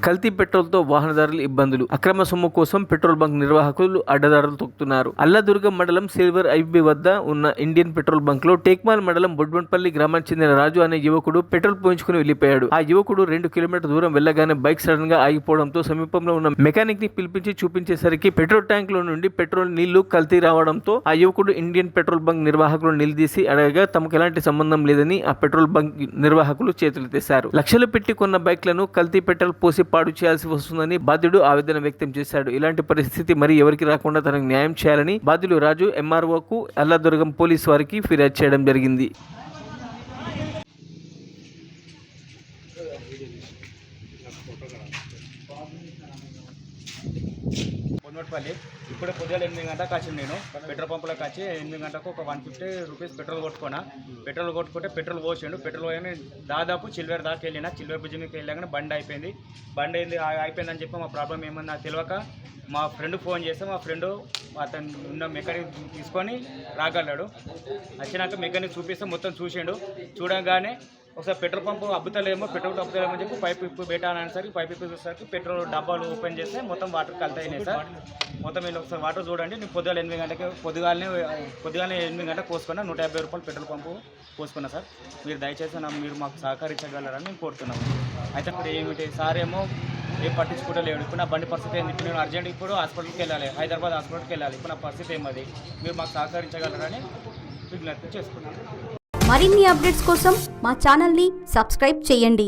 కల్తీ పెట్రోల్ తో వాహనదారులు ఇబ్బందులు. అక్రమ సొమ్ము కోసం పెట్రోల్ బంక్ నిర్వాహకులు అడ్డదారులు తొక్కుతున్నారు. అల్లదుర్గం మండలం సిల్వర్ ఐబీ వద్ద ఉన్న ఇండియన్ పెట్రోల్ బంక్ లో టేక్మాల్ మండలం బొడ్బంపల్లి గ్రామానికి చెందిన రాజు అనే యువకుడు పెట్రోల్ పోయించుకుని వెళ్లిపోయాడు. ఆ యువకుడు 2 కిలోమీటర్ల దూరం వెళ్లగానే బైక్ సడన్ గా ఆగిపోవడంతో సమీపంలో ఉన్న మెకానిక్ ని పిలిపించి చూపించేసరికి పెట్రోల్ ట్యాంక్ లో నుండి పెట్రోల్ నీళ్లు కల్తీ రావడంతో ఆ యువకుడు ఇండియన్ పెట్రోల్ బంక్ నిర్వాహకులను నిలదీసి అడగగా తమకు ఎలాంటి సంబంధం లేదని ఆ పెట్రోల్ బంక్ నిర్వాహకులు చేతులెత్తేశారు. లక్షలు పెట్టి కొన్న బైక్లను కల్తీ పెట్రోల్ పోసి పాడు చేయాల్సి వస్తుందని బాధ్యుడు ఆవేదన వ్యక్తం చేశాడు. ఇలాంటి పరిస్థితి మరి ఎవరికి రాకుండా తనకు న్యాయం చేయాలని బాధ్యుడు రాజు ఎంఆర్ఓకు అల్లదుర్గం పోలీసు వారికి ఫిర్యాదు చేయడం జరిగింది. పొన్నోట్పల్లి ఇప్పుడు పొద్దున 8 గంటలకు వచ్చింది. నేను పెట్రోల్ పంపులోకి వచ్చి 8 గంటలకు ఒక 150 రూపీస్ పెట్రోల్ కొట్టుకున్నా. పెట్రోల్ కొట్టుకుంటే పెట్రోల్ పోసిండు. పెట్రోల్ పోయి దాదాపు చిల్వేర్ దాకా వెళ్ళినా. చిల్వేర్ బ్రిడ్జ్ మీకు వెళ్ళగానే బండి అయిపోయింది. బండి అయిపోయిందని చెప్పి మా ప్రాబ్లం ఏమన్నా నాకు తెలియక మా ఫ్రెండ్ ఫోన్ చేస్తే మా ఫ్రెండ్ అతను ఉన్న మెకానిక్ తీసుకొని రాగలడు. వచ్చినాక మెకానిక్ చూపిస్తే మొత్తం చూసిండు. చూడగానే ఒకసారి పెట్రోల్ పంపు అబ్బుతలేమో అని చెప్పి పైప్ ఇప్పు పెట్టాలనేసరికి పైప్ ఇప్పు చూసేసరికి పెట్రోల్ డబ్బాలు ఓపెన్ చేస్తే మొత్తం వాటర్ కలిసి అయినాయి సార్. మొత్తం మీరు ఒకసారి వాటర్ చూడండి. నేను పొద్దుగాల 8 గంటలకి పొద్దుగాలనే 8 గంటలకు పోసుకున్నా. 150 రూపాయలు పెట్రోల్ పంపు పోసుకున్నా సార్. మీరు దయచేసి మీరు మాకు సహకరించగలరని నేను కోరుతున్నాను. అయితే ఇప్పుడు ఏమిటి సార్ ఏమో ఏం పట్టించుకోవట్లేడు. ఇప్పుడు నా బండి పరిస్థితి ఏంది? ఇప్పుడు నేను అర్జెంట్ ఇప్పుడు హాస్పిటల్కి వెళ్ళాలి, హైదరాబాద్ హాస్పిటల్కి వెళ్ళాలి. ఇప్పుడు నా పరిస్థితి ఏమది? మీరు మాకు సహకరించగలరని విజ్ఞప్తి చేసుకున్నాను. మరిన్ని అప్డేట్స్ కోసం మా ఛానల్ని సబ్స్క్రైబ్ చేయండి.